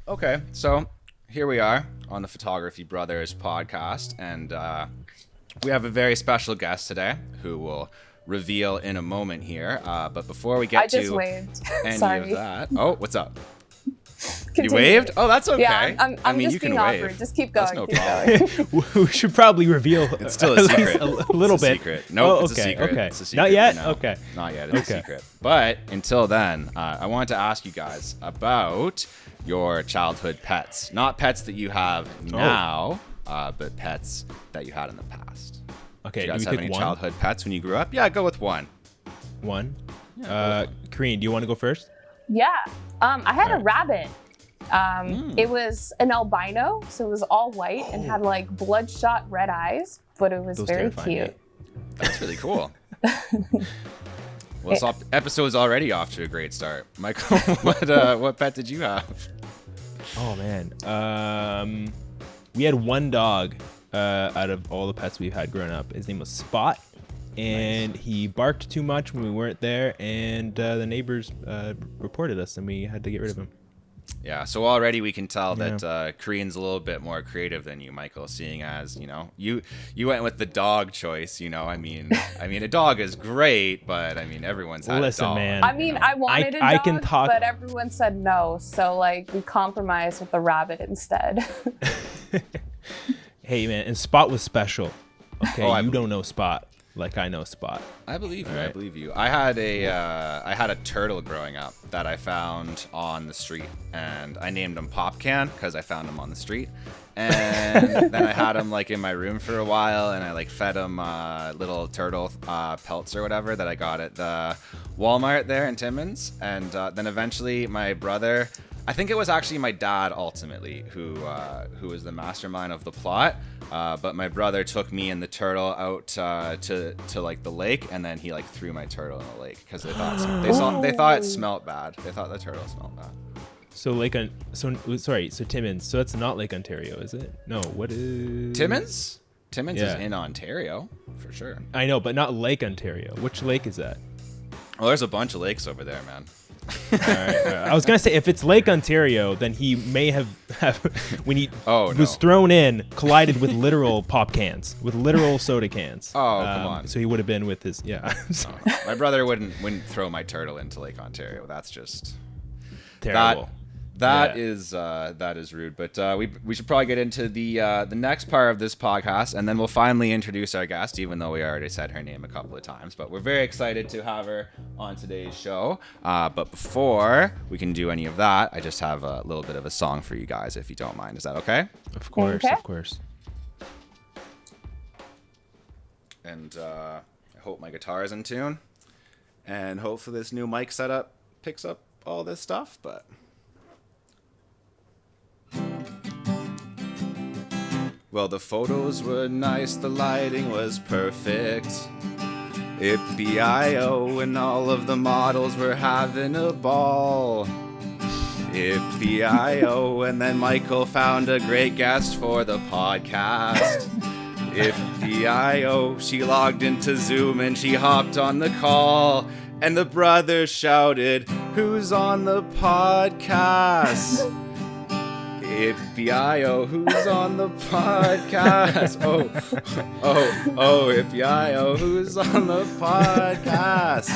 Okay, so here we are on the Photography Brothers podcast, and we have a very special guest today who will reveal in a moment here. But before we get to waved. any Sorry. of that, oh, what's up? Continue. You waved? Oh, that's okay. Yeah, I'm mean, just you can being wave. awkward. Just keep going. That's no problem. We should probably reveal. It's still a secret. A little It's a bit. secret. No, it's a okay, secret. okay. It's a secret. Not yet. No, Okay. Not yet. It's a Okay. secret. But until then, I wanted to ask you guys about your childhood pets. Not pets that you have now, but pets that you had in the past. Okay. Do you guys do have we any pick one? childhood pets when you grew up? Yeah, go with one. One. Yeah, Karine, do you want to go first? Yeah. I had a Alright. rabbit. It was an albino, so it was all white and had like bloodshot red eyes, but it was Those very terrify cute. me. That's really cool. Well, this episode's already off to a great start. Michael, what pet did you have? Oh man. We had one dog out of all the pets we've had growing up. His name was Spot, and he barked too much when we weren't there, and the neighbors reported us, and we had to get rid of him. Yeah, so already we can tell that Karine's a little bit more creative than you, Michael, seeing as, you went with the dog choice, I mean a dog is great, but I mean everyone's had Listen, a dog. man. I mean, I wanted a I dog, can talk- but everyone said no, so like we compromised with the rabbit instead. Hey man, and Spot was special. Okay, Oh, I you believe- don't know Spot like I know Spot. I believe you. I Alright. believe you. I had a turtle growing up that I found on the street, and I named him Pop Can because I found him on the street. And then I had him like in my room for a while, and I like fed him little turtle pelts or whatever that I got at the Walmart there in Timmins. And then eventually my brother, I think it was actually my dad ultimately who was the mastermind of the plot. But my brother took me and the turtle out to like the lake, and then he like threw my turtle in the lake because they thought it smelled bad. They thought the turtle smelled bad. So so Timmins. So that's not Lake Ontario, is it? No, what is Timmins? Timmins Yeah. is in Ontario for sure. I know, but not Lake Ontario. Which lake is that? Well, there's a bunch of lakes over there, man. All right. I was gonna say if it's Lake Ontario, then he may have when he was thrown in, collided with literal pop cans, with literal soda cans. Oh, come on. So he would have been with his My brother wouldn't throw my turtle into Lake Ontario. That's just terrible. That Yeah. is rude. But we should probably get into the next part of this podcast, and then we'll finally introduce our guest, even though we already said her name a couple of times. But we're very excited to have her on today's show. But before we can do any of that, I just have a little bit of a song for you guys, if you don't mind. Is that okay? Of course, Okay. of course. And I hope my guitar is in tune, and hopefully this new mic setup picks up all this stuff. But well, the photos were nice, the lighting was perfect. Ippee-I-O, and all of the models were having a ball. Ippee-I-O, and then Michael found a great guest for the podcast. Ippee-I-O, she logged into Zoom and she hopped on the call. And the brothers shouted, "Who's on the podcast?" Ippee-I-O, who's on the podcast? Ippee-I-O, who's on the podcast?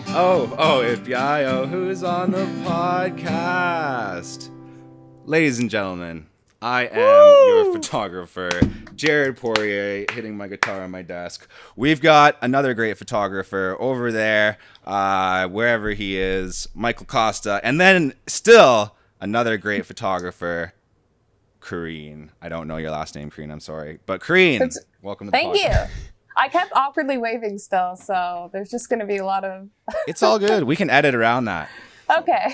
Ippee-I-O, who's on the podcast? Ladies and gentlemen, I am your photographer, Jared Poirier, hitting my guitar on my desk. We've got another great photographer over there, wherever he is, Michael Costa, and then still another great photographer, Karine. I don't know your last name, Karine. I'm sorry. But Karine, welcome to the Thank podcast. you. I kept awkwardly waving still, so there's just going to be a lot of... It's all good. We can edit around that. Okay.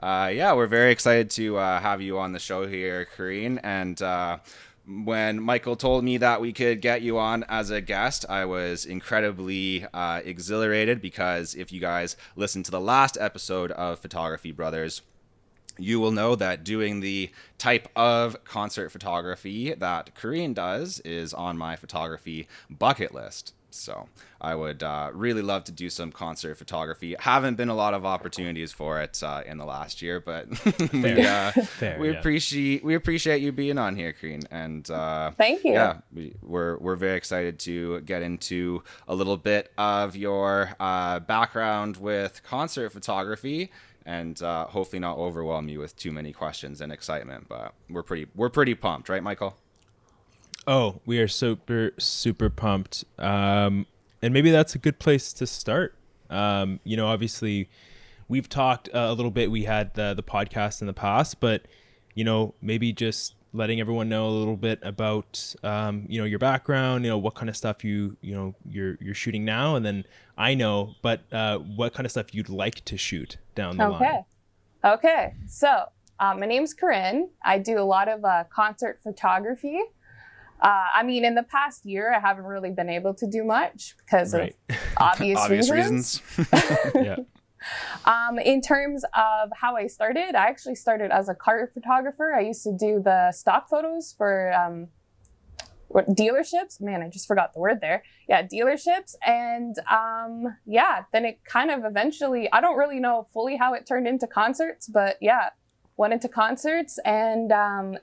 Yeah, we're very excited to have you on the show here, Karine. And when Michael told me that we could get you on as a guest, I was incredibly exhilarated, because if you guys listened to the last episode of Photography Brothers, you will know that doing the type of concert photography that Karine does is on my photography bucket list. So I would really love to do some concert photography. Haven't been a lot of opportunities for it in the last year, but we appreciate you being on here, Karine. And thank you. Yeah, we're very excited to get into a little bit of your background with concert photography, and hopefully not overwhelm you with too many questions and excitement. But we're pretty pumped, right, Michael? Oh, we are super pumped. And maybe that's a good place to start. Obviously we've talked a little bit. We had the podcast in the past, but, maybe just letting everyone know a little bit about, your background, what kind of stuff you're shooting now. And then what kind of stuff you'd like to shoot down the line. Okay. So my name's Karine. I do a lot of concert photography. In the past year, I haven't really been able to do much because of obvious reasons. Yeah. In terms of how I started, I actually started as a car photographer. I used to do the stock photos for dealerships. Man, I just forgot the word there. Yeah, dealerships. And then it kind of eventually, I don't really know fully how it turned into concerts, but yeah. Went into concerts, and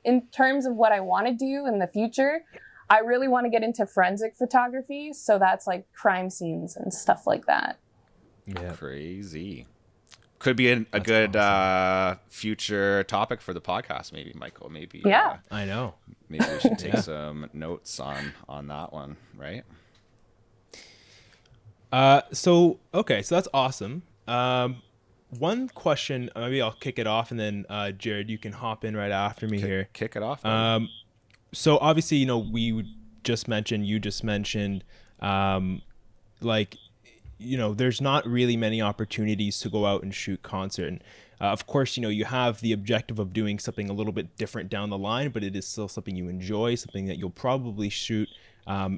in terms of what I want to do in the future, I really want to get into forensic photography. So that's like crime scenes and stuff like that. Yeah, crazy. Could be a good awesome. Future topic for the podcast, maybe, Michael. Maybe. Yeah, I know. Maybe we should take some notes on that one, right? So that's awesome. One question, maybe I'll kick it off, and then Jared, you can hop in right after me here. Kick it off. So obviously, you just mentioned, there's not really many opportunities to go out and shoot concert. And of course, you have the objective of doing something a little bit different down the line, but it is still something you enjoy, something that you'll probably shoot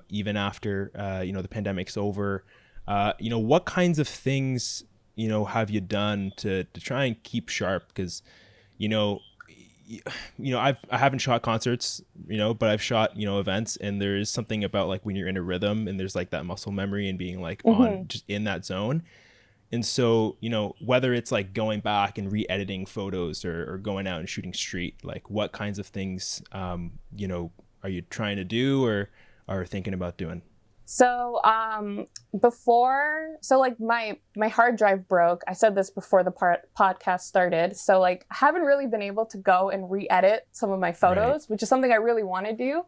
even after the pandemic's over. What kinds of things have you done to try and keep sharp? Because I haven't shot concerts, but I've shot events, and there is something about like when you're in a rhythm and there's like that muscle memory and being like on just in that zone. And so whether it's like going back and re-editing photos or going out and shooting street, like what kinds of things are you trying to do or are thinking about doing? So my hard drive broke. I said this before the podcast started. So like I haven't really been able to go and re-edit some of my photos, which is something I really want to do.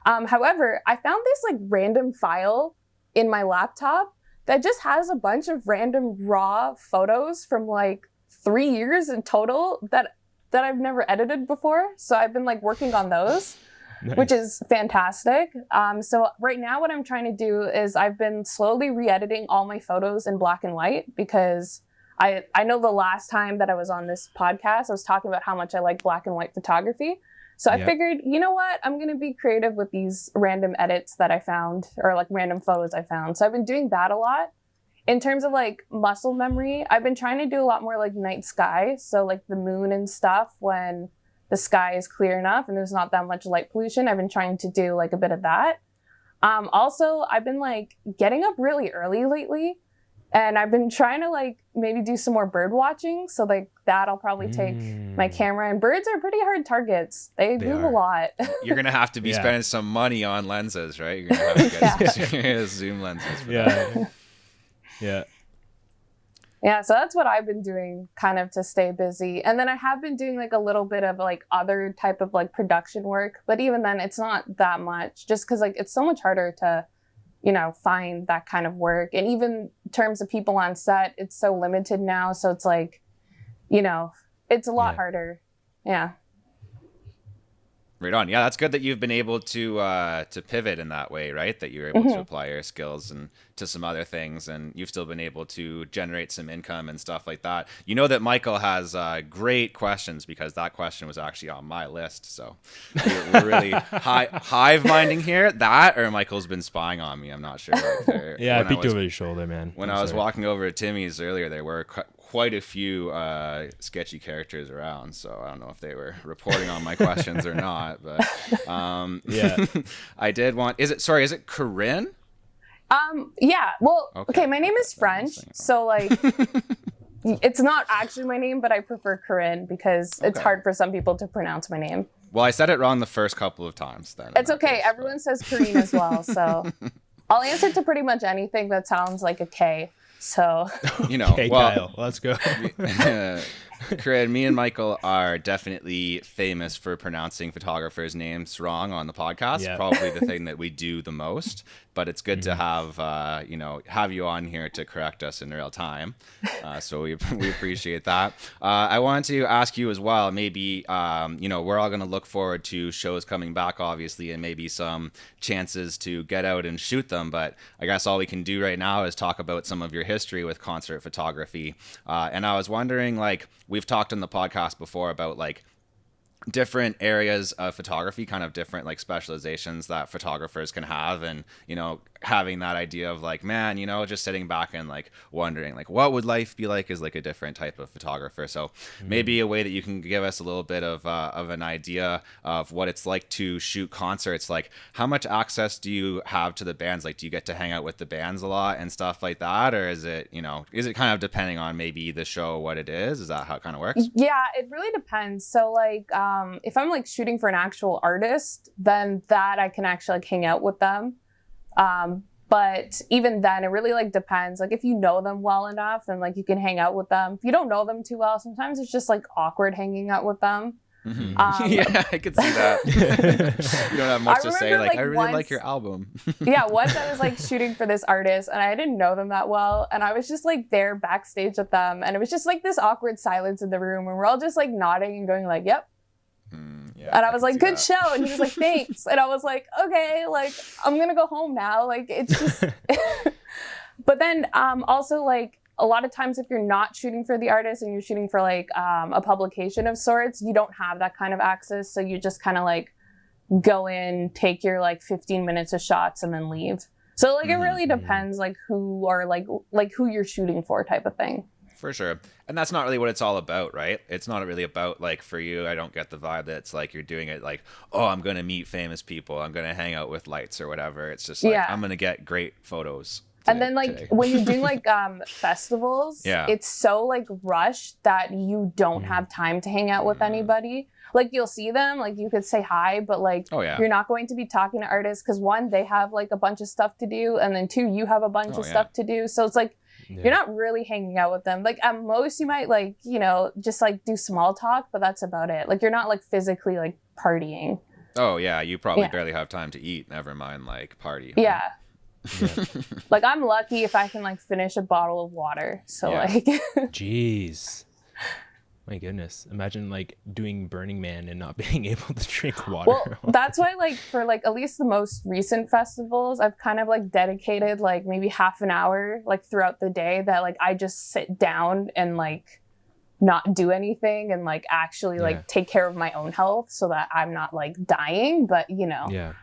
However, I found this like random file in my laptop that just has a bunch of random raw photos from like 3 years in total that I've never edited before. So I've been like working on those. Nice. Which is fantastic. So right now what I'm trying to do is I've been slowly re-editing all my photos in black and white because I know the last time that I was on this podcast, I was talking about how much I like black and white photography. So I figured, you know what? I'm going to be creative with these random edits that I found or like random photos I found. So I've been doing that a lot. In terms of like muscle memory, I've been trying to do a lot more like night sky. So like the moon and stuff when the sky is clear enough and there's not that much light pollution. I've been trying to do like a bit of that. Also, I've been like getting up really early lately, and I've been trying to like maybe do some more bird watching. So like that I'll probably take my camera, and birds are pretty hard targets. They move a lot. You're going to have to be spending some money on lenses, right? You're going to have to get some zoom lenses for that. Yeah. Yeah, so that's what I've been doing kind of to stay busy. And then I have been doing like a little bit of like other type of like production work, but even then it's not that much just because like it's so much harder to, find that kind of work. And even in terms of people on set, it's so limited now. So it's like, it's a lot harder. Yeah. Right on. Yeah, that's good that you've been able to pivot in that way, right? That you're able to apply your skills and to some other things, and you've still been able to generate some income and stuff like that. You know that Michael has great questions because that question was actually on my list. So we're really hive minding here. That or Michael's been spying on me. I'm not sure. I peeked over his shoulder, man. When I was walking over to Timmy's earlier, there were quite a few sketchy characters around, so I don't know if they were reporting on my questions or not, but I did want, is it Karine? Yeah. Well, Okay. okay, my name is French, so like it's not actually my name, but I prefer Karine because it's Okay. hard for some people to pronounce my name. Well, I said it wrong the first couple of times then. It's okay. Everyone says Karine as well, so I'll answer to pretty much anything that sounds like a K. So, You know, Okay, well, Kyle, let's go. Corinne, me and Michael are definitely famous for pronouncing photographers' names wrong on the podcast. Yeah. Probably the thing that we do the most. But it's good to have have you on here to correct us in real time. So we appreciate that. I wanted to ask you as well. Maybe we're all going to look forward to shows coming back, obviously, and maybe some chances to get out and shoot them. But I guess all we can do right now is talk about some of your history with concert photography. And I was wondering, like, we've talked on the podcast before about like different areas of photography, kind of different like specializations that photographers can have, and having that idea of like, man, just sitting back and like wondering like what would life be like as like a different type of photographer. So maybe a way that you can give us a little bit of an idea of what it's like to shoot concerts. Like, how much access do you have to the bands? Like, do you get to hang out with the bands a lot and stuff like that, or is it kind of depending on maybe the show, what it is that how it kind of works? yeah, it really depends. So like if I'm like shooting for an actual artist, then that I can actually like hang out with them. But even then, it really like depends. Like if you know them well enough, then like you can hang out with them. If you don't know them too well, sometimes it's just like awkward hanging out with them. Yeah, I could see that. You don't have much to say. Like, I really like your album. Yeah, once I was like shooting for this artist and I didn't know them that well, and I was just like there backstage with them, and it was just like this awkward silence in the room, and we're all just like nodding and going like, "Yep." Yeah, and I was like, "Good show," and he was like, "Thanks," and I was like, "Okay, like I'm gonna go home now." Like it's just. But then also like a lot of times if you're not shooting for the artist and you're shooting for like a publication of sorts, you don't have that kind of access, so you just kind of like go in, take your like 15 minutes of shots, and then leave. So like it really depends like who or like who you're shooting for type of thing. For sure. And that's not really what it's all about, right? It's not really about, like, for you, I don't get the vibe that it's like you're doing it like, oh, I'm going to meet famous people, I'm going to hang out with lights or whatever. It's just like, I'm going to get great photos. And then like when you're doing like festivals, it's so like rushed that you don't have time to hang out with anybody. Like you'll see them, like you could say hi, but like you're not going to be talking to artists because one, they have like a bunch of stuff to do, and then two, you have a bunch of stuff to do. So it's like you're not really hanging out with them. Like at most you might like, just like do small talk, but that's about it. Like you're not like physically like partying. Oh yeah, you probably barely have time to eat, never mind like party. Yeah. Like I'm lucky if I can like finish a bottle of water. So like Jeez. My goodness. Imagine like doing Burning Man and not being able to drink water. Well, that's why like for like at least the most recent festivals, I've kind of like dedicated like maybe half an hour like throughout the day that like I just sit down and like not do anything and like actually like take care of my own health so that I'm not like dying, but Yeah.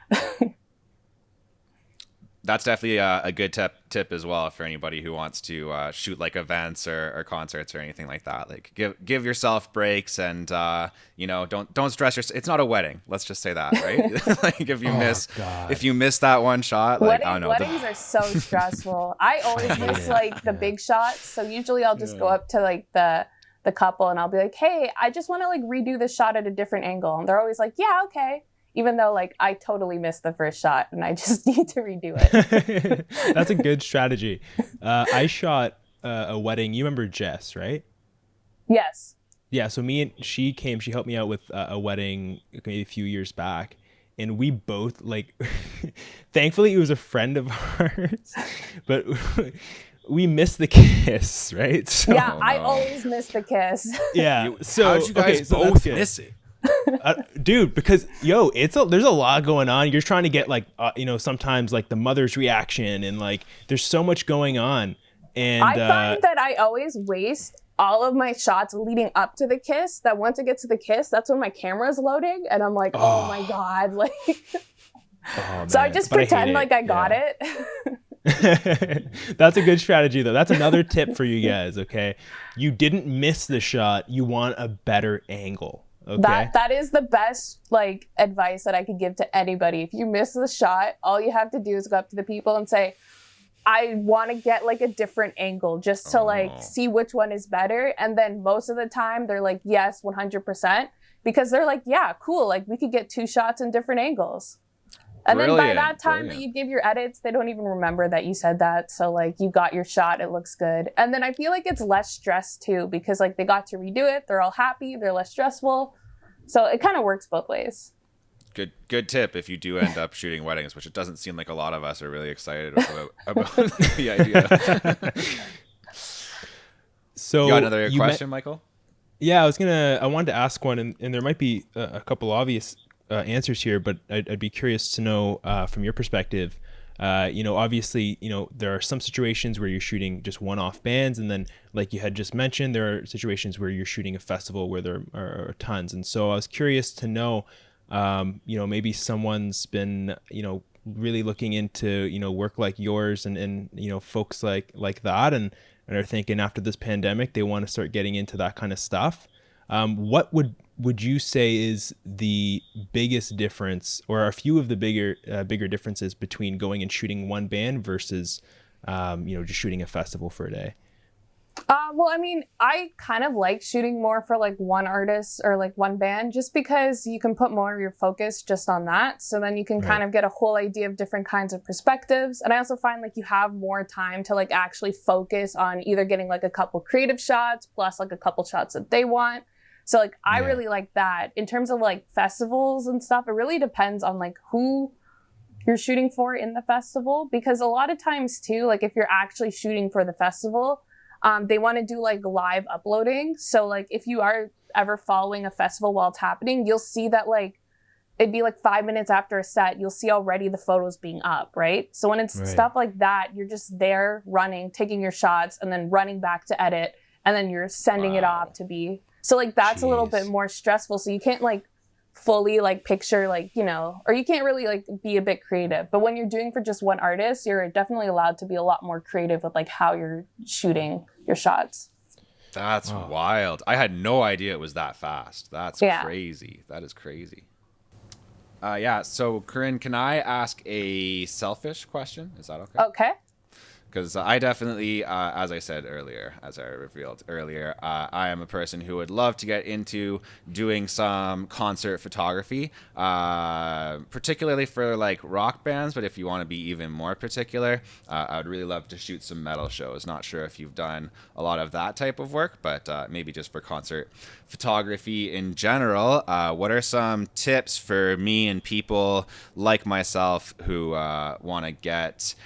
That's definitely a good tip as well for anybody who wants to shoot like events or concerts or anything like that. Like give yourself breaks and don't stress yourself. It's not a wedding. Let's just say that, right? Like if you miss that one shot, like I don't know. Weddings are so stressful. I always miss like the big shots. So usually I'll just go up to like the couple and I'll be like, hey, I just want to like redo this shot at a different angle. And they're always like, yeah, okay. Even though like I totally missed the first shot and I just need to redo it. That's a good strategy. I shot a wedding. You remember Jess, right? Yes. Yeah. So she helped me out with a wedding maybe a few years back. And we both like, thankfully it was a friend of ours, but we missed the kiss, right? So, I always miss the kiss. Yeah. So how'd you guys both miss it? Dude, because there's a lot going on. You're trying to get like sometimes like the mother's reaction and like there's so much going on. And I find that I always waste all of my shots leading up to the kiss. That once it gets to the kiss, that's when my camera's loading, and I'm like, oh my god, like. So I just pretend like I got it. That's a good strategy though. That's another tip for you guys. Okay, you didn't miss the shot. You want a better angle. Okay. That is the best like advice that I could give to anybody. If you miss the shot, all you have to do is go up to the people and say, I want to get like a different angle just to like see which one is better. And then most of the time they're like, yes, 100%, because they're like, yeah, cool. Like we could get 2 shots in different angles. And then by that time that you give your edits, they don't even remember that you said that. So like you got your shot, it looks good. And then I feel like it's less stress too, because like they got to redo it. They're all happy. They're less stressful. So it kind of works both ways. Good tip if you do end up shooting weddings, which it doesn't seem like a lot of us are really excited about the idea. So you got another question, Michael? Yeah, I wanted to ask one, and there might be a couple obvious answers here, but I'd be curious to know from your perspective. Obviously, there are some situations where you're shooting just one-off bands, and then, like you had just mentioned, there are situations where you're shooting a festival where there are tons. And so I was curious to know, maybe someone's been, really looking into, work like yours and folks like that, and are thinking after this pandemic they want to start getting into that kind of stuff. What would you say is the biggest difference, or a few of the bigger differences between going and shooting one band versus just shooting a festival for a day? Well, I mean, I kind of like shooting more for like one artist or like one band, just because you can put more of your focus just on that. So then you can kind of get a whole idea of different kinds of perspectives. And I also find like you have more time to like actually focus on either getting like a couple creative shots plus like a couple shots that they want. So like I really like that. In terms of like festivals and stuff, it really depends on like who you're shooting for in the festival, because a lot of times too, like if you're actually shooting for the festival, they want to do like live uploading. So like if you are ever following a festival while it's happening, you'll see that like it'd be like 5 minutes after a set, you'll see already the photos being up, right? So when it's stuff like that, you're just there running, taking your shots, and then running back to edit, and then you're sending it off to be. So like that's a little bit more stressful. So you can't like fully like picture like, or you can't really like be a bit creative. But when you're doing for just one artist, you're definitely allowed to be a lot more creative with like how you're shooting your shots. That's wild. I had no idea it was that fast. That's crazy. That is crazy. So Karine, can I ask a selfish question? Is that okay? Okay. Because I definitely, as I said earlier, as I revealed earlier, I am a person who would love to get into doing some concert photography, particularly for like rock bands. But if you want to be even more particular, I would really love to shoot some metal shows. Not sure if you've done a lot of that type of work, but maybe just for concert photography in general. What are some tips for me and people like myself who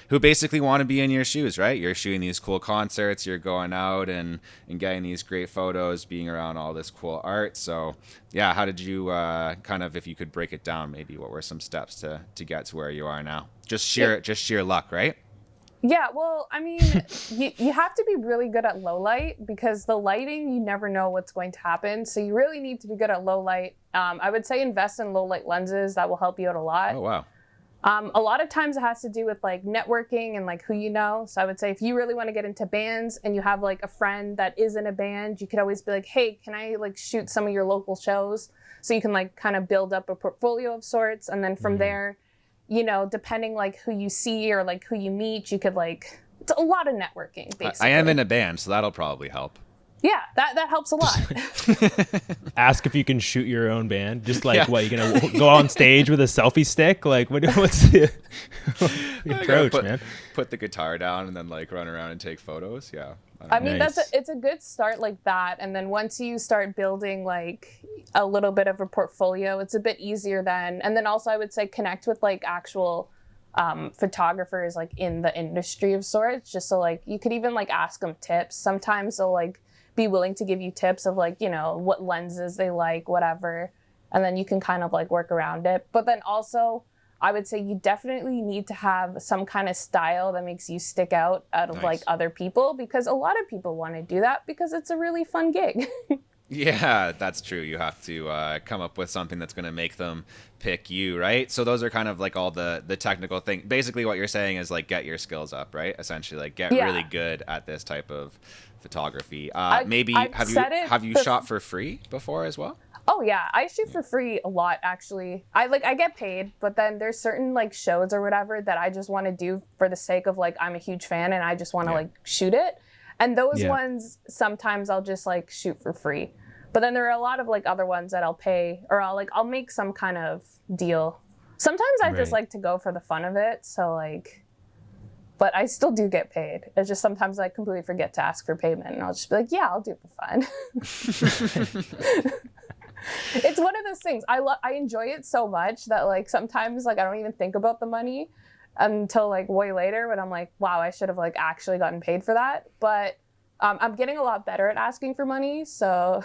who basically want to be in your shoes, right? You're shooting these cool concerts, you're going out and getting these great photos, being around all this cool art. So yeah, how did you if you could break it down, maybe what were some steps to get to where you are now? Just sheer luck, right? Yeah, well, I mean, you have to be really good at low light, because the lighting, you never know what's going to happen. So you really need to be good at low light. I would say invest in low light lenses. That will help you out a lot. Oh, wow. A lot of times it has to do with like networking and like who you know. So I would say if you really want to get into bands and you have like a friend that is in a band, you could always be like, hey, can I like shoot some of your local shows? So you can like kind of build up a portfolio of sorts. And then from there, depending like who you see or like who you meet, you could like, it's a lot of networking basically. I am in a band, so that'll probably help. Yeah, that helps a lot. Ask if you can shoot your own band. Just like, what, you're going to go on stage with a selfie stick? Like, what's the approach, man? Put the guitar down and then like run around and take photos. Yeah. I mean, it's a good start like that. And then once you start building like a little bit of a portfolio, it's a bit easier then. And then also I would say connect with like actual photographers like in the industry of sorts, just so like you could even like ask them tips. Sometimes they'll like be willing to give you tips of like, what lenses they like, whatever. And then you can kind of like work around it. But then also I would say you definitely need to have some kind of style that makes you stick out of like other people, because a lot of people want to do that because it's a really fun gig. Yeah, that's true. You have to come up with something that's going to make them pick you, right? So those are kind of like all the technical thing. Basically what you're saying is like get your skills up, right? Essentially like get really good at this type of photography. Maybe have you shot for free before as well? Oh yeah, I shoot for free a lot actually. I get paid, but then there's certain like shows or whatever that I just want to do for the sake of like I'm a huge fan and I just want to like shoot it. And those ones sometimes I'll just like shoot for free. But then there are a lot of like other ones that I'll pay or I'll make some kind of deal. Sometimes I just like to go for the fun of it, so like but I still do get paid. It's just sometimes I completely forget to ask for payment and I'll just be like, yeah, I'll do it for fun. It's one of those things. I enjoy it so much that like sometimes like I don't even think about the money until like way later when I'm like, wow, I should have like actually gotten paid for that. But I'm getting a lot better at asking for money, so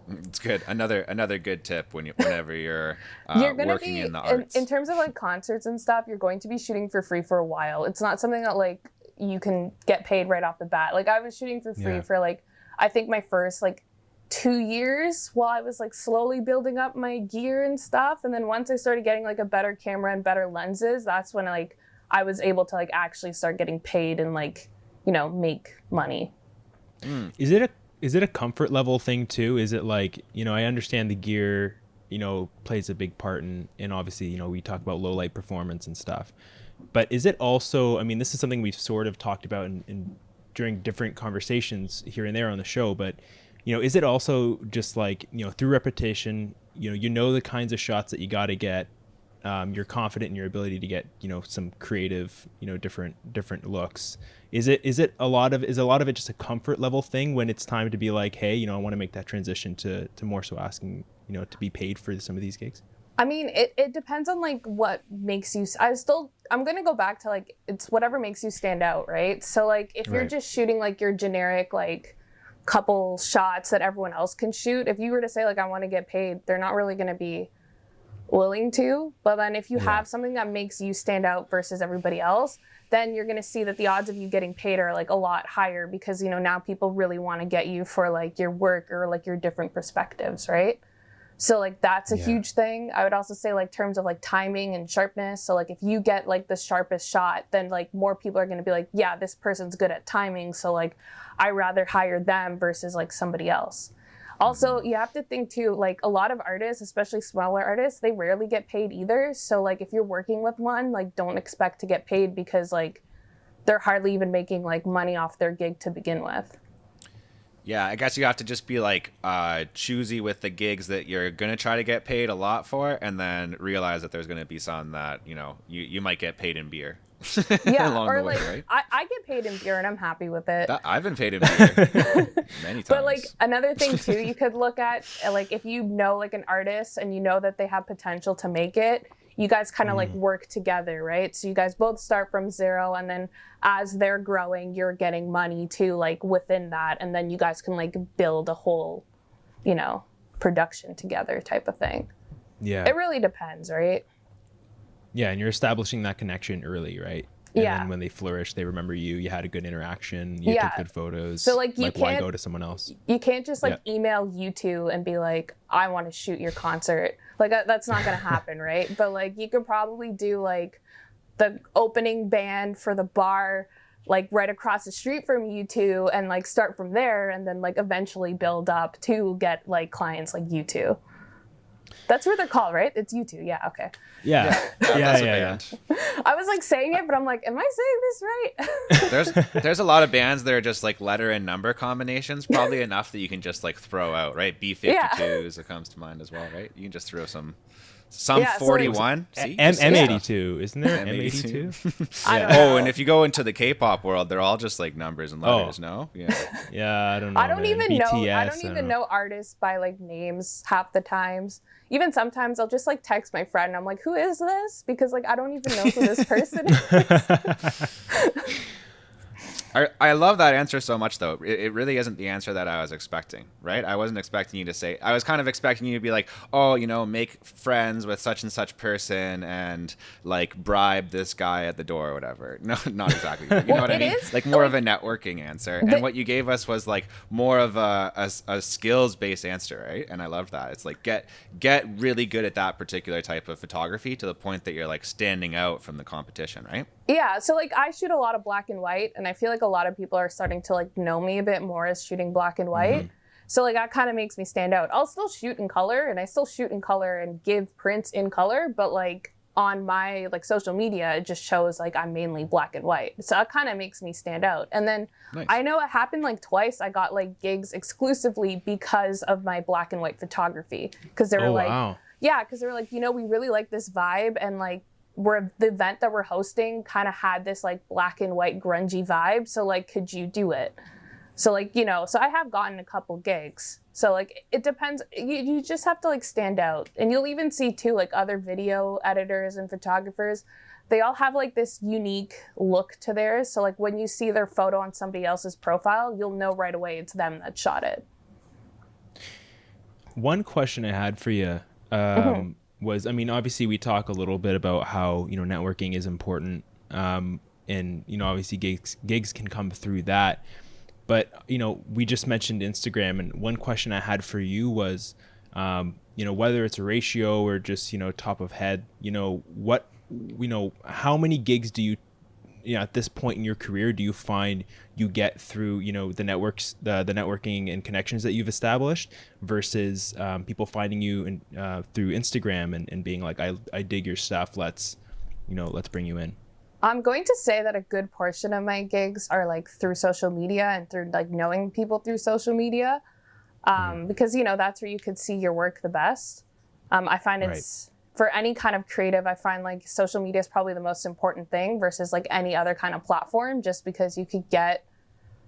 it's good. Another good tip whenever you're working in the arts. In terms of like concerts and stuff, you're going to be shooting for free for a while. It's not something that like you can get paid right off the bat. Like I was shooting for free for like I think my first like 2 years while I was like slowly building up my gear and stuff. And then once I started getting like a better camera and better lenses, that's when like I was able to like actually start getting paid and like, you know, make money. Is it a comfort level thing too? Is it like, you know, I understand the gear, you know, plays a big part in obviously, you know, we talk about low light performance and stuff, but is it also, I mean, this is something we've sort of talked about in during different conversations here and there on the show, but you know, is it also just like, you know, through repetition, you know the kinds of shots that you got to get, you're confident in your ability to get, you know, some creative, you know, different looks. Is a lot of it just a comfort level thing when it's time to be like, hey, you know, I want to make that transition to more so asking, you know, to be paid for some of these gigs? I mean, it depends on like what makes you, I'm going to go back to like, it's whatever makes you stand out, right? So like if you're just shooting like your generic, like couple shots that everyone else can shoot, if you were to say like I want to get paid, they're not really going to be willing to. But then if you have something that makes you stand out versus everybody else, then you're going to see that the odds of you getting paid are like a lot higher because, you know, now people really want to get you for like your work or like your different perspectives, right? So like that's a huge thing. I would also say like terms of like timing and sharpness. So like if you get like the sharpest shot, then like more people are going to be like, yeah, this person's good at timing. So like I rather hire them versus like somebody else. Also, you have to think too, like a lot of artists, especially smaller artists, they rarely get paid either. So like if you're working with one, like don't expect to get paid because like they're hardly even making like money off their gig to begin with. Yeah, I guess you have to just be like choosy with the gigs that you're gonna try to get paid a lot for, and then realize that there's gonna be some that, you know, you might get paid in beer. Yeah, along or the way, like right? I get paid in beer and I'm happy with it. I've been paid in beer many times. But like another thing too, you could look at like if you know like an artist and you know that they have potential to make it, you guys kind of like work together, right? So you guys both start from zero, and then as they're growing, you're getting money too, like within that, and then you guys can like build a whole, you know, production together type of thing. Yeah. It really depends, right? Yeah, and you're establishing that connection early, right? And then when they flourish, they remember you had a good interaction, you took good photos. So like you can't, why go to someone else? You can't just like email you two and be like, I want to shoot your concert. Like that's not going to happen, right? But like you could probably do like the opening band for the bar like right across the street from you two and like start from there and then like eventually build up to get like clients like you two. That's what they're called, right? It's you two. Yeah, okay. Yeah. Yeah. I was like saying it, but I'm like, am I saying this right? There's a lot of bands that are just like letter and number combinations, probably enough that you can just like throw out, right? B52s, it comes to mind as well, right? You can just throw some 41. See? M82, isn't there? M82? Oh, and if you go into the K-pop world, they're all just like numbers and letters, no? Yeah. Yeah, I don't know. I don't even BTS, know artists by like names half the times. Even sometimes I'll just like text my friend and I'm like, who is this? Because like I don't even know who this person is. I love that answer so much, though. It really isn't the answer that I was expecting, right? I wasn't expecting you to say, I was kind of expecting you to be like, oh, you know, make friends with such and such person and like bribe this guy at the door or whatever. No, not exactly. You know what I mean? Like more of a networking answer. And what you gave us was like more of a skills-based answer, right? And I loved that. It's like get really good at that particular type of photography to the point that you're like standing out from the competition, right? Yeah, so like I shoot a lot of black and white, and I feel like a lot of people are starting to like know me a bit more as shooting black and white. So like that kind of makes me stand out. I'll still shoot in color, and I still shoot in color and give prints in color, but like on my like social media, it just shows like I'm mainly black and white. So that kind of makes me stand out. And then Nice. I know it happened like twice. I got like gigs exclusively because of my black and white photography, because they were wow. yeah, because they were like, you know, we really like this vibe, and like the event that we're hosting kind of had this like black and white grungy vibe. So like, could you do it? So like, you know, so I have gotten a couple gigs. So like, it depends. You just have to like stand out. And you'll even see too, like other video editors and photographers, they all have like this unique look to theirs. So like when you see their photo on somebody else's profile, you'll know right away it's them that shot it. One question I had for you was, I mean, obviously we talk a little bit about how, you know, networking is important. And, you know, obviously gigs can come through that. But, you know, we just mentioned Instagram, and one question I had for you was, you know, whether it's a ratio or just, you know, top of head, you know, how many gigs do you know, at this point in your career, do you find you get through, you know, the networks, the networking and connections that you've established versus people finding you through Instagram and being like, I dig your stuff. Let's bring you in. I'm going to say that a good portion of my gigs are like through social media and through like knowing people through social media, because, you know, that's where you could see your work the best. I find it's for any kind of creative, I find like social media is probably the most important thing versus like any other kind of platform, just because you could get,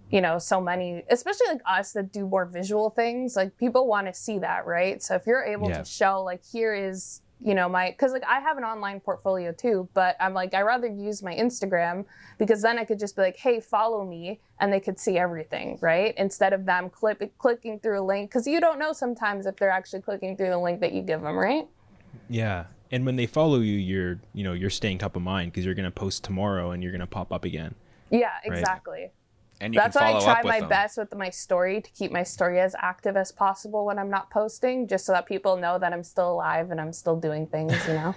you know, so many, especially like us that do more visual things, like people want to see that, right? So if you're able to show like, here is, you know, because like I have an online portfolio too, but I'm like, I rather use my Instagram, because then I could just be like, hey, follow me, and they could see everything, right? Instead of them clicking through a link, because you don't know sometimes if they're actually clicking through the link that you give them, right? Yeah. And when they follow you, you're staying top of mind because you're going to post tomorrow and you're going to pop up again. Yeah, exactly. Right? And that's why I try my best with my story to keep my story as active as possible when I'm not posting, just so that people know that I'm still alive and I'm still doing things, you know?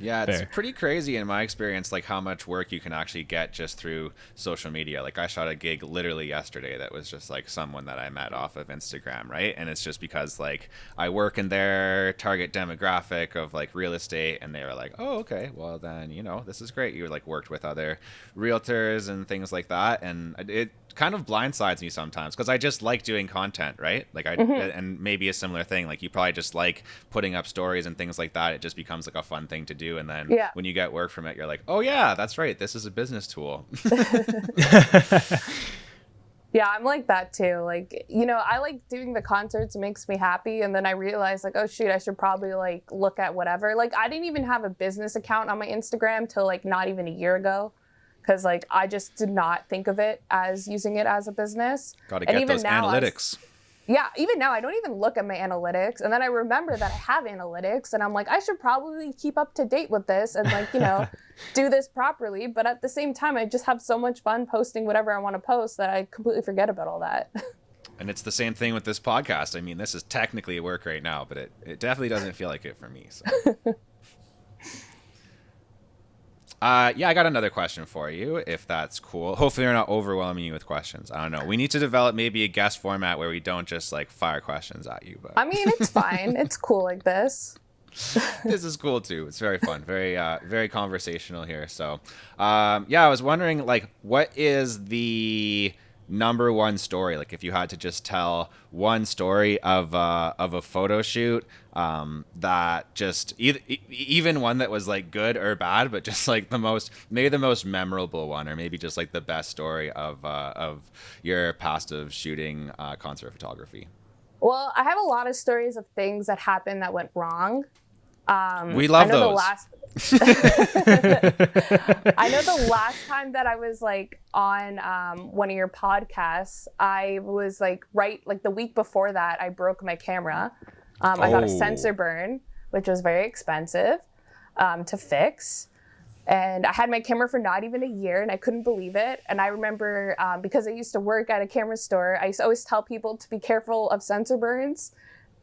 Yeah, it's pretty crazy in my experience, like how much work you can actually get just through social media. Like I shot a gig literally yesterday that was just like someone that I met off of Instagram, right? And it's just because like I work in their target demographic of like real estate, and they were like, oh, okay, well then, you know, this is great. You like worked with other realtors and things like that. And it kind of blindsides me sometimes because I just like doing content, right? Like and maybe a similar thing, like you probably just like putting up stories and things like that. It just becomes like a fun thing to do, and then when you get work from it, you're like, oh yeah, that's right, this is a business tool. Yeah, I'm like that too. Like, you know, I like doing the concerts. It makes me happy. And then I realized like, oh shoot, I should probably like look at whatever. Like I didn't even have a business account on my Instagram till like not even a year ago. Because like I just did not think of it as using it as a business. Gotta get those analytics. Even now I don't even look at my analytics, and then I remember that I have analytics, and I'm like, I should probably keep up to date with this and like, you know, do this properly. But at the same time, I just have so much fun posting whatever I want to post that I completely forget about all that. And it's the same thing with this podcast. I mean, this is technically work right now, but it definitely doesn't feel like it for me. So. Yeah, I got another question for you, if that's cool. Hopefully we're not overwhelming you with questions. I don't know. We need to develop maybe a guest format where we don't just like fire questions at you. But I mean, it's fine. It's cool like this. This is cool too. It's very fun, very conversational here. So, yeah, I was wondering, like, what is the number one story? Like, if you had to just tell one story of a photo shoot, that just even one that was like good or bad, but just like the most memorable one, or maybe just like the best story of your past of shooting concert photography. Well, I have a lot of stories of things that happened that went wrong. We love those. I know the last time that I was like on one of your podcasts, I was like the week before that, I broke my camera. I got a sensor burn, which was very expensive to fix. And I had my camera for not even a year, and I couldn't believe it. And I remember because I used to work at a camera store, I used to always tell people to be careful of sensor burns.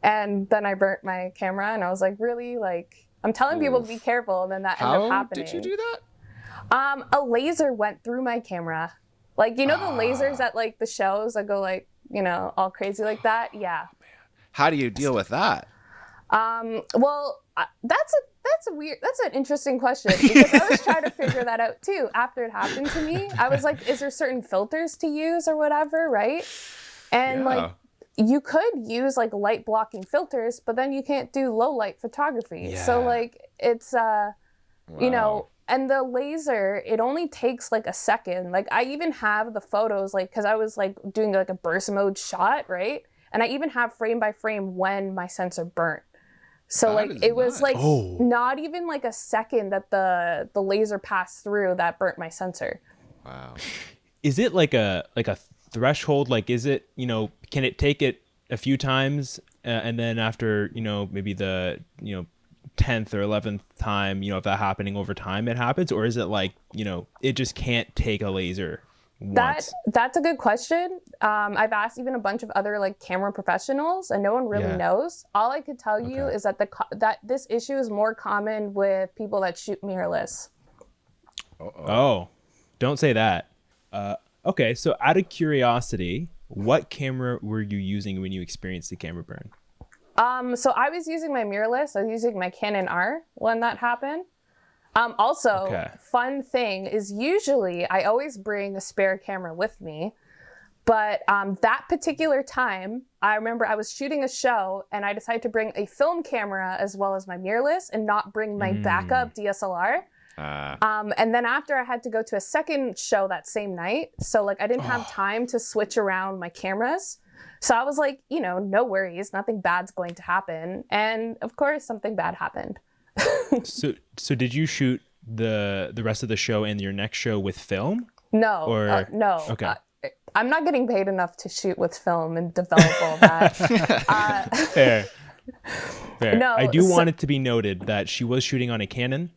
And then I burnt my camera, and I was like, really? Like, I'm telling people to be careful, and then that ended up happening. How did you do that? A laser went through my camera. Like, you know the lasers at like the shows that go like all crazy like that. Yeah. How do you deal with that? Well, that's an interesting question, because I was trying to figure that out too after it happened to me. I was like, is there certain filters to use or whatever, right? And like, you could use like light blocking filters, but then you can't do low light photography. Yeah. So like, it's and the laser, it only takes like a second. Like, I even have the photos, like, because I was like doing like a burst mode shot, right? And I even have frame by frame when my sensor burnt. So like, it was like not even like a second that the laser passed through that burnt my sensor. Wow. Is it like a threshold? Like, is it, can it take it a few times and then after, maybe the, 10th or 11th time, if that happening over time, it happens? Or is it like, it just can't take a laser once? That's a good question. I've asked even a bunch of other like camera professionals, and no one really knows. All I could tell you is that that this issue is more common with people that shoot mirrorless. Oh, don't say that. Okay, so out of curiosity, what camera were you using when you experienced the camera burn? So I was using my mirrorless. I was using my Canon R when that happened. Fun thing is, usually I always bring a spare camera with me. But that particular time, I remember I was shooting a show and I decided to bring a film camera as well as my mirrorless and not bring my backup DSLR. And then after, I had to go to a second show that same night. So like, I didn't have time to switch around my cameras. So I was like, no worries, nothing bad's going to happen. And of course, something bad happened. So did you shoot the rest of the show and your next show with film? No, no. Okay. I'm not getting paid enough to shoot with film and develop all that. Fair. No, I do want it to be noted that she was shooting on a Canon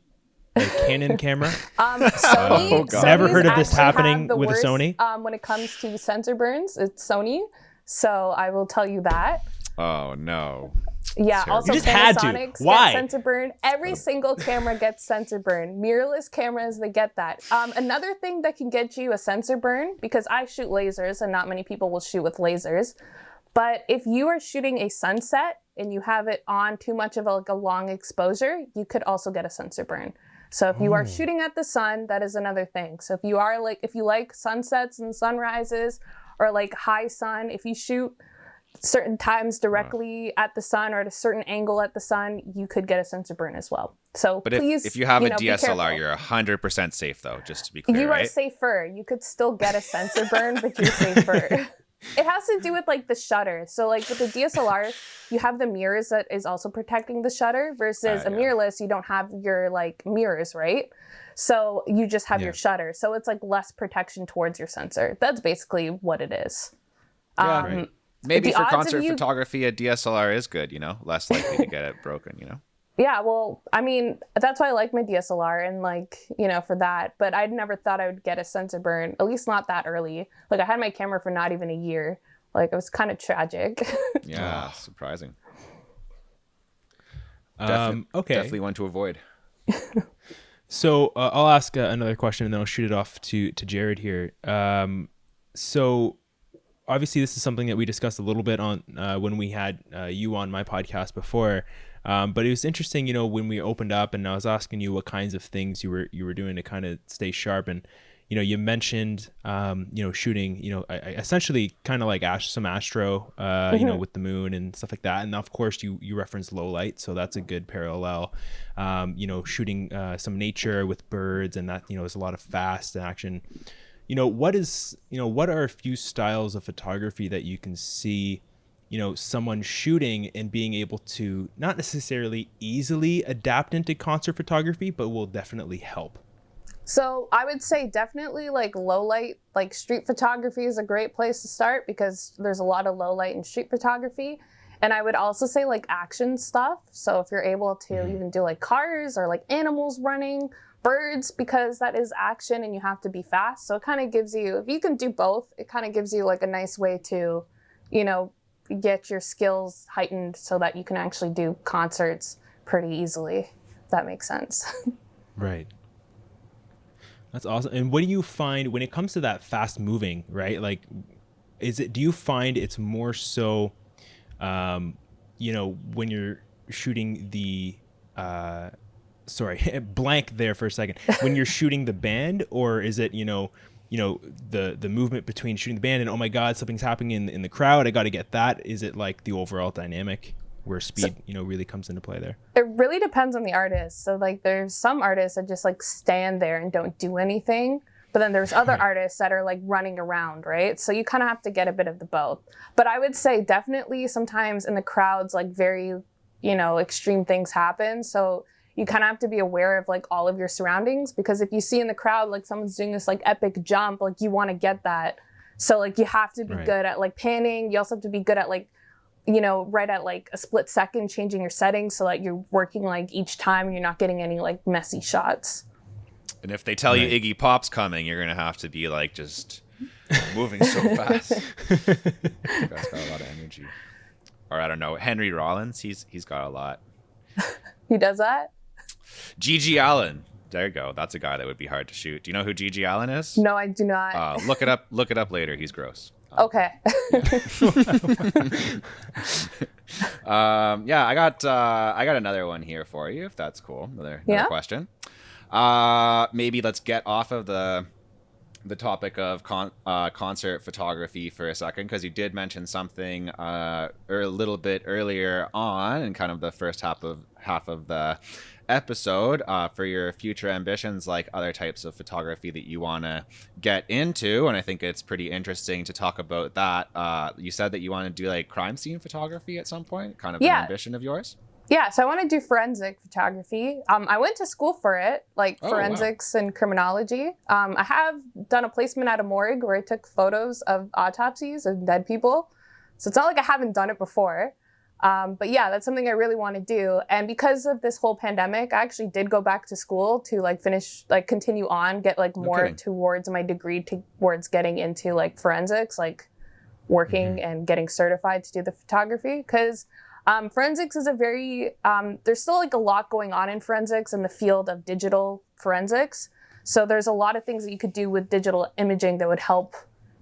camera. Sony, Never heard of this actually happening have with the a Sony. worst, when it comes to sensor burns, it's Sony. So I will tell you that. Oh no. Yeah, also You just had to. Panasonics Why? get sensor burn. Every single camera gets sensor burn. Mirrorless cameras, they get that. Another thing that can get you a sensor burn, because I shoot lasers and not many people will shoot with lasers, but if you are shooting a sunset and you have it on too much of a long exposure, you could also get a sensor burn. So if you are shooting at the sun, that is another thing. So if you like sunsets and sunrises, or like high sun, if you shoot certain times directly at the sun or at a certain angle at the sun, you could get a sensor burn as well. So But please, if you have a be DSLR, careful. you're 100% safe though, just to be clear, You right? are safer. You could still get a sensor burn, but you're safer. It has to do with like the shutter. So like with the DSLR, you have the mirrors that is also protecting the shutter versus a mirrorless, you don't have your like mirrors, right? So you just have your shutter. So it's like less protection towards your sensor. That's basically what it is. Yeah. Maybe the for odds of concert you- photography, a DSLR is good, less likely to get it broken, Yeah, well, I mean, that's why I like my DSLR and like, for that. But I never thought I would get a sensor burn, at least not that early. Like, I had my camera for not even a year. Like, it was kind of tragic. Yeah, surprising. Okay. Definitely one to avoid. So I'll ask another question and then I'll shoot it off to Jared here. So obviously this is something that we discussed a little bit on when we had you on my podcast before. But it was interesting, when we opened up and I was asking you what kinds of things you were doing to kind of stay sharp. And, you mentioned, shooting, I essentially kind of like some astro, with the moon and stuff like that. And of course you referenced low light. So that's a good parallel, shooting some nature with birds and that, there's a lot of fast action. What are a few styles of photography that you can see, someone shooting and being able to not necessarily easily adapt into concert photography, but will definitely help? So I would say definitely like low light, like street photography is a great place to start because there's a lot of low light in street photography. And I would also say like action stuff. So if you're able to even do like cars or like animals running, birds, because that is action and you have to be fast. So it kind of gives you, if you can do both, it kind of gives you like a nice way to, get your skills heightened so that you can actually do concerts pretty easily, if that makes sense. Right. That's awesome. And what do you find when it comes to that fast moving, right? Like, do you find it's more so, you know, when you're shooting the, sorry, blank there for a second, when you're shooting the band, or is it, you know, the movement between shooting the band and, oh my God, something's happening in the crowd, I got to get that? Is it like the overall dynamic where speed, you know, really comes into play there? It really depends on the artist. So like there's some artists that just like stand there and don't do anything. But then there's other artists that are like running around, right? So you kind of have to get a bit of the both. But I would say definitely sometimes in the crowds, like very, you know, extreme things happen. So you kind of have to be aware of like all of your surroundings, because if you see in the crowd, like someone's doing this like epic jump, like you want to get that. So like you have to be good at like panning. You also have to be good at like, you know, right at like a split second, changing your settings so that you're working like each time, you're not getting any like messy shots. And if they tell you Iggy Pop's coming, you're gonna have to be like just moving so fast. You guys got a lot of energy. Or I don't know, Henry Rollins, he's got a lot. He does that? Gigi Allen. There you go. That's a guy that would be hard to shoot. Do you know who Gigi Allen is? No, I do not. Look it up. Look it up later. He's gross. Okay. Yeah, I got another one here for you, if that's cool. Another question. Maybe let's get off of the topic of concert photography for a second, because you did mention something a little bit earlier on in kind of the first half of the episode, for your future ambitions, like other types of photography that you want to get into. And I think it's pretty interesting to talk about that. You said that you want to do like crime scene photography at some point, kind of an ambition of yours. Yeah, so I want to do forensic photography. I went to school for it, like forensics and criminology. I have done a placement at a morgue where I took photos of autopsies of dead people. So it's not like I haven't done it before. But yeah, that's something I really want to do. And because of this whole pandemic, I actually did go back to school to like continue on, get like more towards my degree, towards getting into like forensics, like working and getting certified to do the photography. Because forensics is a very, there's still like a lot going on in forensics in the field of digital forensics. So there's a lot of things that you could do with digital imaging that would help,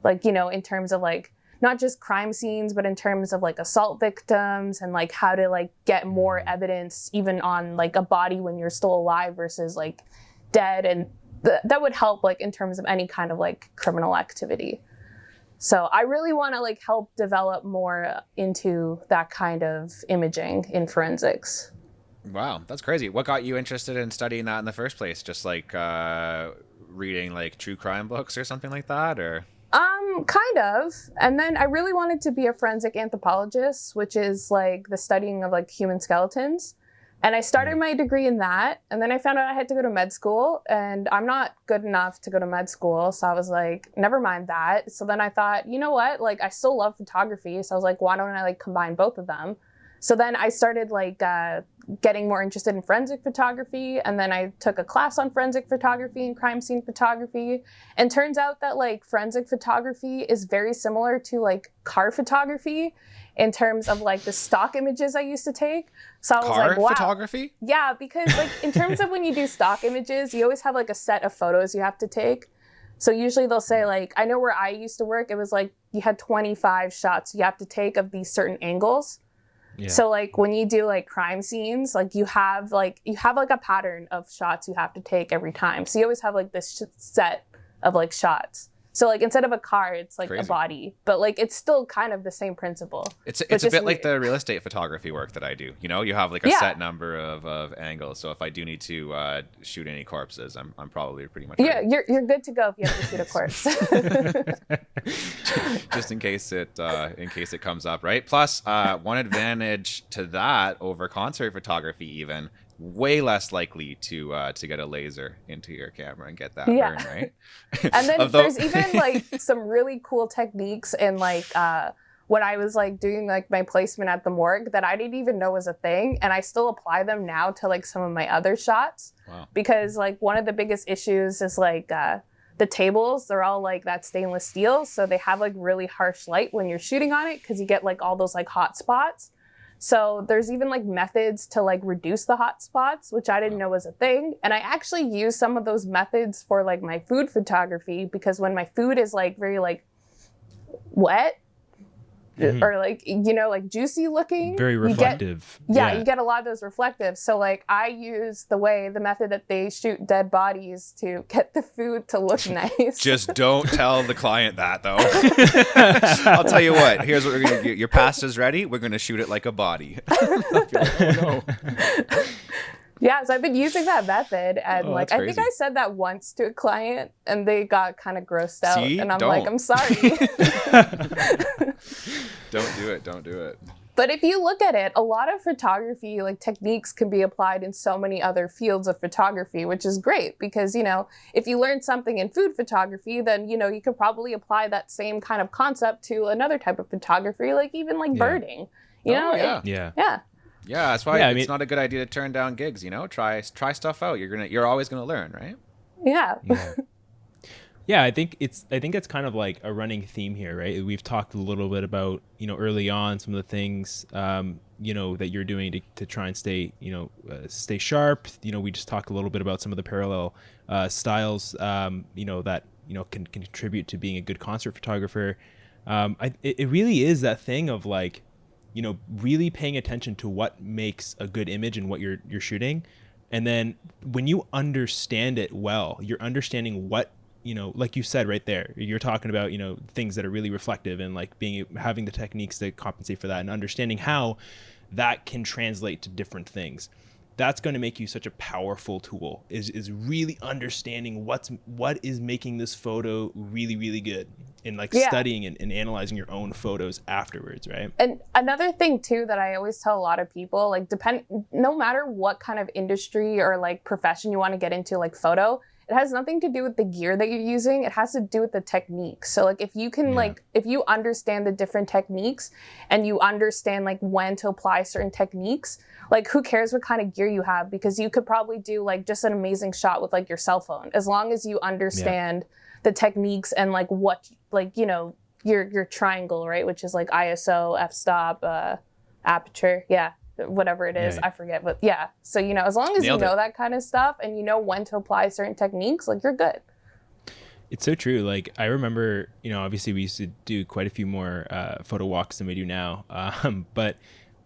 like, you know, in terms of like, not just crime scenes, but in terms of like assault victims and like how to like get more evidence even on like a body when you're still alive versus like dead. And that would help like in terms of any kind of like criminal activity. So I really want to like help develop more into that kind of imaging in forensics. Wow, that's crazy. What got you interested in studying that in the first place? Just like reading like true crime books or something like that, or? Kind of. And then I really wanted to be a forensic anthropologist, which is like the studying of like human skeletons. And I started my degree in that. And then I found out I had to go to med school, and I'm not good enough to go to med school. So I was like, never mind that. So then I thought, you know what? Like, I still love photography. So I was like, why don't I like combine both of them? So then I started like getting more interested in forensic photography. And then I took a class on forensic photography and crime scene photography. And turns out that like forensic photography is very similar to like car photography in terms of like the stock images I used to take. So I was like, wow. Photography? Yeah, because like in terms of when you do stock images, you always have like a set of photos you have to take. So usually they'll say like, I know where I used to work, it was like you had 25 shots you have to take of these certain angles. Yeah. So like when you do like crime scenes, like you have like a pattern of shots you have to take every time. So you always have like this set of like shots. So like instead of a car, it's like a body, but like it's still kind of the same principle. It's a bit like the real estate photography work that I do. You know, you have like a set number of angles. So if I do need to shoot any corpses, I'm probably pretty much ready. You're good to go if you have to shoot a corpse. Just in case it comes up, right? Plus, one advantage to that over concert photography, even way less likely to get a laser into your camera and get that burn, right? And then there's even like some really cool techniques in like when I was like doing like my placement at the morgue that I didn't even know was a thing, and I still apply them now to like some of my other shots. Wow. Because like one of the biggest issues is like the tables, they're all like that stainless steel, so they have like really harsh light when you're shooting on it because you get like all those like hot spots. So there's even like methods to like reduce the hot spots, which I didn't know was a thing. And I actually use some of those methods for like my food photography, because when my food is like very like wet or like, you know, like juicy looking. Very reflective. You get a lot of those reflective. So like I use the method that they shoot dead bodies to get the food to look nice. Just don't tell the client that, though. I'll tell you what. Here's what we're going to do. Your pasta's ready. We're going to shoot it like a body. I'll be like, oh, no. Yeah, so I've been using that method, and like I think I said that once to a client, and they got kind of grossed out, and I'm like, I'm sorry. Don't do it. But if you look at it, a lot of photography like techniques can be applied in so many other fields of photography, which is great because, you know, if you learn something in food photography, then, you know, you could probably apply that same kind of concept to another type of photography, like even like birding. You know? Yeah, that's why it's not a good idea to turn down gigs, you know? Try stuff out. You're always going to learn, right? Yeah. Yeah, I think it's kind of like a running theme here, right? We've talked a little bit about, you know, early on some of the things, you know, that you're doing to try and stay, you know, stay sharp. You know, we just talked a little bit about some of the parallel styles, you know, that, you know, can contribute to being a good concert photographer. It really is that thing of like, you know, really paying attention to what makes a good image and what you're shooting. And then when you understand it well, you're understanding what, you know, like you said right there, you're talking about, you know, things that are really reflective and like having the techniques to compensate for that and understanding how that can translate to different things. That's going to make you such a powerful tool is really understanding what is making this photo really, really good and like studying and analyzing your own photos afterwards. Right. And another thing too, that I always tell a lot of people, like no matter what kind of industry or like profession you want to get into, like photo, it has nothing to do with the gear that you're using. It has to do with the techniques. So like if you can if you understand the different techniques and you understand like when to apply certain techniques, like who cares what kind of gear you have, because you could probably do like just an amazing shot with like your cell phone, as long as you understand the techniques and like what, like, you know, your triangle, right? Which is like ISO, f-stop, aperture. Yeah. Whatever it is, I forget, but yeah. So, you know, as long as you know that kind of stuff and you know when to apply certain techniques, like you're good. It's so true. Like I remember, you know, obviously we used to do quite a few more photo walks than we do now. But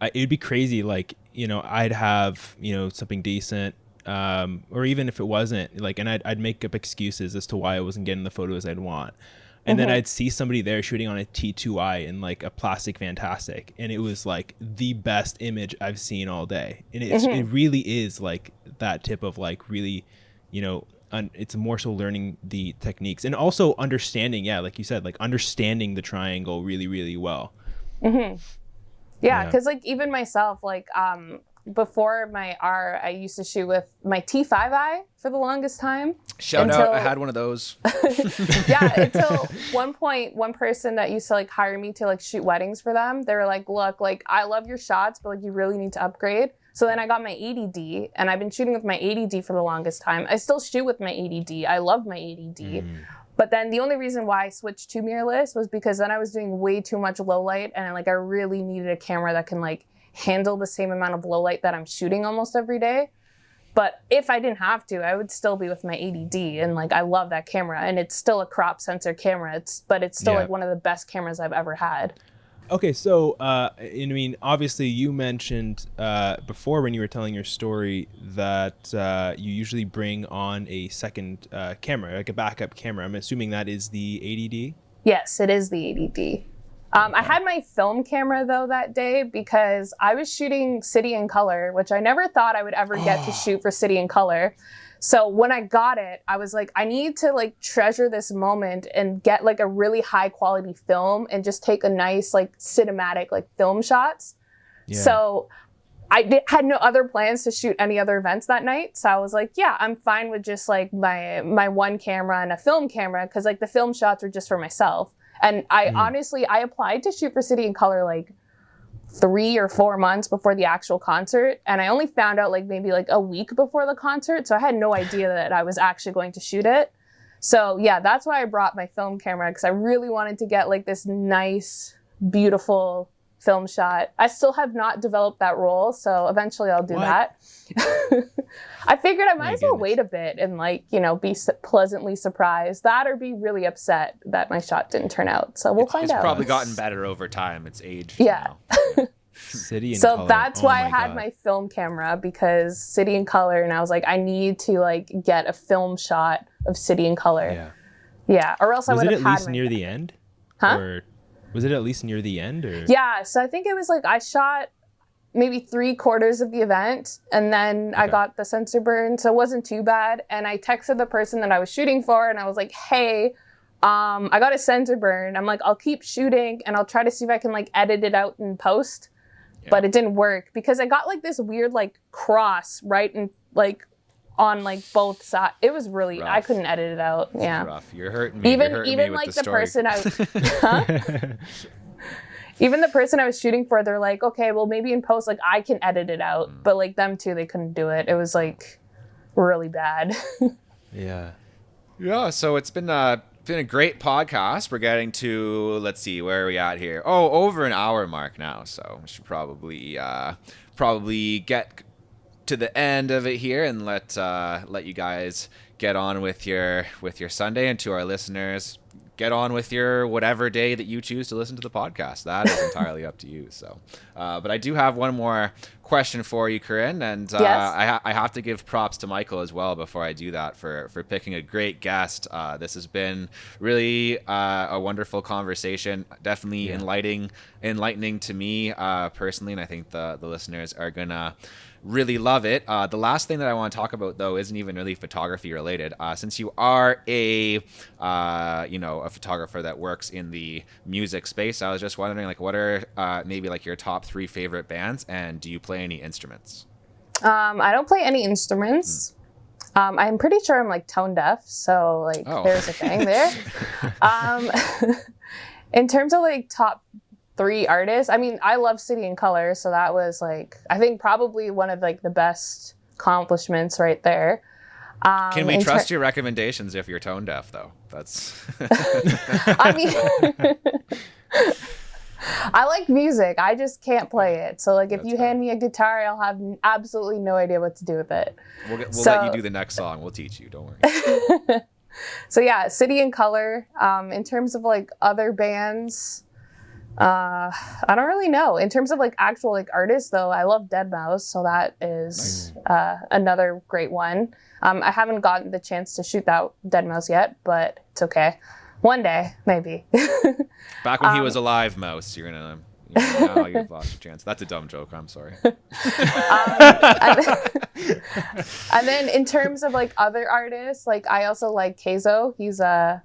it'd be crazy. Like, you know, I'd have, you know, something decent, or even if it wasn't, like, and I'd make up excuses as to why I wasn't getting the photos I'd want. And then I'd see somebody there shooting on a T2i in like a plastic Fantastic. And it was like the best image I've seen all day. And it really is like that tip of like really, you know, it's more so learning the techniques and also understanding, like you said, like understanding the triangle really, really well. Yeah, because like even myself, like before my R, I used to shoot with my T5i for the longest time. Shout out, I had one of those. Until one point, one person that used to like hire me to like shoot weddings for them, they were like, look, like I love your shots, but like you really need to upgrade. So then I got my 80D, and I've been shooting with my 80D for the longest time. I still shoot with my 80D. I love my 80D. But then the only reason why I switched to mirrorless was because then I was doing way too much low light, and like I really needed a camera that can like handle the same amount of low light that I'm shooting almost every day. But if I didn't have to, I would still be with my 80D, and like I love that camera, and it's still a crop sensor camera. But it's still like one of the best cameras I've ever had. Okay, so I mean, obviously you mentioned before when you were telling your story that you usually bring on a second camera, like a backup camera. I'm assuming that is the 80D? Yes, it is the 80D. I had my film camera though that day because I was shooting City in Color, which I never thought I would ever get to shoot for City in Color. So when I got it, I was like, I need to like treasure this moment and get like a really high quality film and just take a nice like cinematic like film shots. Yeah. So I had no other plans to shoot any other events that night. So I was like, yeah, I'm fine with just like my one camera and a film camera, because like the film shots were just for myself. And I honestly, I applied to shoot for City in Color like 3 or 4 months before the actual concert. And I only found out like maybe like a week before the concert. So I had no idea that I was actually going to shoot it. So yeah, that's why I brought my film camera, because I really wanted to get like this nice, beautiful film shot. I still have not developed that role, so eventually I'll do that. I figured I might as well wait a bit and like, you know, be pleasantly surprised, that or be really upset that my shot didn't turn out. So we'll find out. It's probably gotten better over time. It's aged. Yeah. City and so Color. that's why I had God. my film camera, because City and Color, and I was like, I need to like get a film shot of City and Color. Yeah. Or else I would have had. Was it at least near the end? Huh? Or was it at least near the end? Or? Yeah. So I think it was like I shot maybe 3/4 of the event, and then I got the sensor burn, so it wasn't too bad. And I texted the person that I was shooting for, and I was like, hey, I got a sensor burn. I'm like, I'll keep shooting and I'll try to see if I can like edit it out in post. But it didn't work because I got like this weird like cross right and like on like both sides. It was really rough. I couldn't edit it out. Yeah, rough. You're hurting me. Even me like with the story. person even the person I was shooting for, they're like, okay, well maybe in post like I can edit it out, but like them too, they couldn't do it. It was like really bad. Yeah. So it's been a great podcast. We're getting to, let's see, where are we at here? Oh, over an hour mark now. So we should probably get to the end of it here and let you guys get on with your Sunday, and to our listeners, get on with your whatever day that you choose to listen to the podcast. That is entirely up to you. So, but I do have one more question for you, Karine, and I have to give props to Michael as well before I do that for picking a great guest. This has been really a wonderful conversation, definitely enlightening to me personally, and I think the listeners are gonna really love it. The last thing that I want to talk about, though, isn't even really photography related. Since you are a photographer that works in the music space, I was just wondering, like, what are maybe like your top 3 favorite bands, and do you play any instruments? I don't play any instruments. I'm pretty sure I'm like tone deaf, so like there's a thing there. In terms of like top 3 artists, I mean, I love City and Color, so that was like, I think probably one of like the best accomplishments right there. Can we trust your recommendations if you're tone deaf, though? That's I mean, I like music, I just can't play it. So like if you hand me a guitar, I'll have absolutely no idea what to do with it. We'll let you do the next song. We'll teach you, don't worry. So yeah, City and Color. In terms of like other bands, I don't really know. In terms of like actual like artists, though, I love Deadmau5, so that is another great one. I haven't gotten the chance to shoot that Deadmau5 yet, but it's okay. One day, maybe. Back when he was alive, Mouse, now you've lost your chance. That's a dumb joke. I'm sorry. And then in terms of like other artists, like I also like Keizo. He's a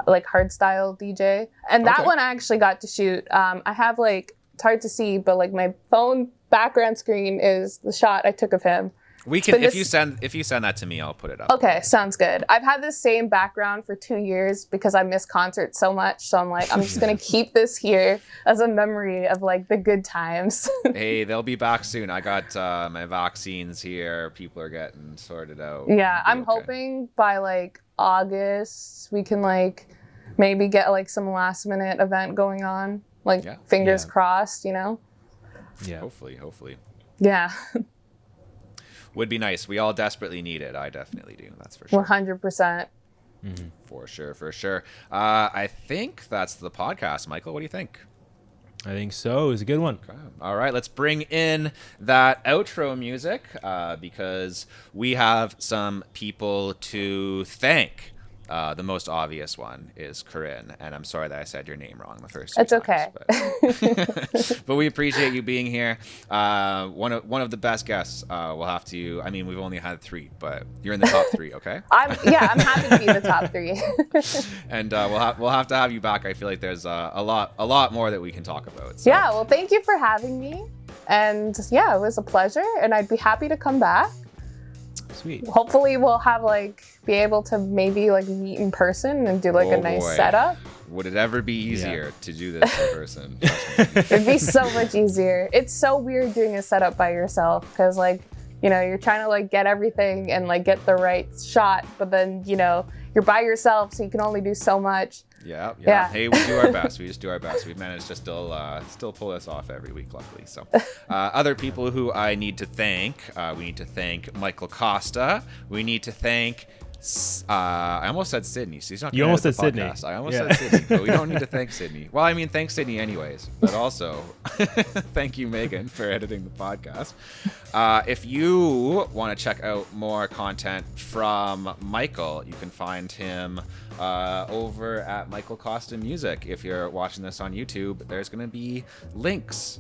like hardstyle DJ, and that one I actually got to shoot. I have like, it's hard to see, but like my phone background screen is the shot I took of him. We can, if you send that to me, I'll put it up. Okay, sounds good. I've had this same background for 2 years because I miss concerts so much. So I'm like, I'm just gonna keep this here as a memory of like the good times. Hey, they'll be back soon. I got my vaccines here. People are getting sorted out. Yeah, I'm hoping by like August we can like maybe get like some last minute event going on. Like fingers crossed, you know? Yeah. Hopefully. Yeah. Would be nice. We all desperately need it. I definitely do. That's for sure. 100%. For sure. I think that's the podcast. Michael, what do you think? I think so. It was a good one. Okay. All right, let's bring in that outro music because we have some people to thank. The most obvious one is Karine, and I'm sorry that I said your name wrong the first time. It's okay. But we appreciate you being here. One of the best guests. We'll have to. I mean, we've only had 3, but you're in the top 3. Okay. I'm happy to be in the top 3. And we'll have to have you back. I feel like there's a lot more that we can talk about. So. Yeah. Well, thank you for having me, and yeah, it was a pleasure, and I'd be happy to come back. Sweet. Hopefully we'll have like be able to maybe like meet in person and do like a nice setup. Would it ever be easier to do this in person? It'd be so much easier. It's so weird doing a setup by yourself because like, you know, you're trying to like get everything and like get the right shot, but then, you know, you're by yourself so you can only do so much. Yeah. Hey, we do our best. We just do our best. We've managed to still pull this off every week, luckily. So, other people who I need to thank, we need to thank Michael Costa. We need to thank. I almost said Sydney. So he's not. You almost said Sydney. I almost said Sydney, but we don't need to thank Sydney. Well, I mean, thanks Sydney anyways, but also thank you, Megan, for editing the podcast. If you want to check out more content from Michael, you can find him over at Michael Costa Music. If you're watching this on YouTube, there's going to be links.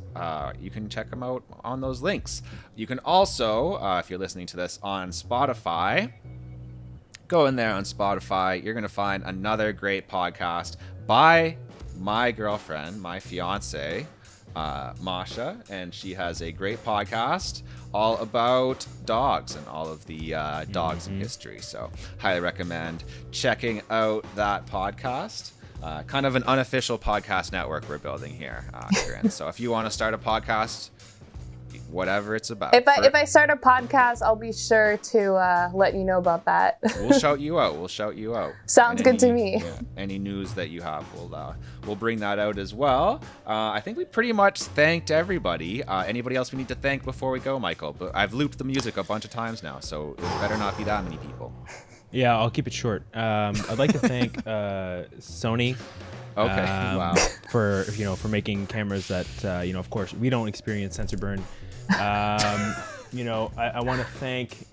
You can check them out on those links. You can also, if you're listening to this on Spotify, go in there on Spotify. You're going to find another great podcast by my girlfriend, my fiance, Masha, and she has a great podcast all about dogs and all of the dogs in history. So highly recommend checking out that podcast. Kind of an unofficial podcast network we're building here, Karine. So if you want to start a podcast, whatever it's about. If I start a podcast, I'll be sure to let you know about that. We'll shout you out. Sounds good to me. Yeah, any news that you have, we'll bring that out as well. I think we pretty much thanked everybody. Anybody else we need to thank before we go, Michael? But I've looped the music a bunch of times now, so it better not be that many people. Yeah, I'll keep it short. I'd like to thank Sony. Okay. Wow. For making cameras that of course we don't experience sensor burn. I want to thank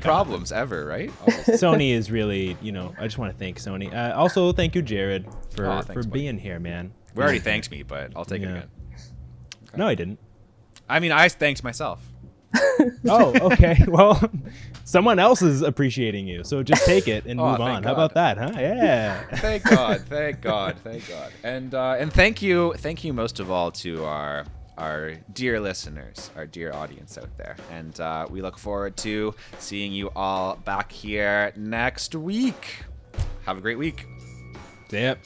problems ever, right? Sony is really, I just want to thank Sony. Also, thank you, Jared, for being here, man. We already thanked me, but I'll take it again. Okay. No, I didn't. I mean, I thanked myself. Oh, okay. Well, someone else is appreciating you, so just take it and move on. God. How about that, huh? Yeah. Thank God. And thank you most of all to our dear listeners, our dear audience out there. And we look forward to seeing you all back here next week. Have a great week. Yep.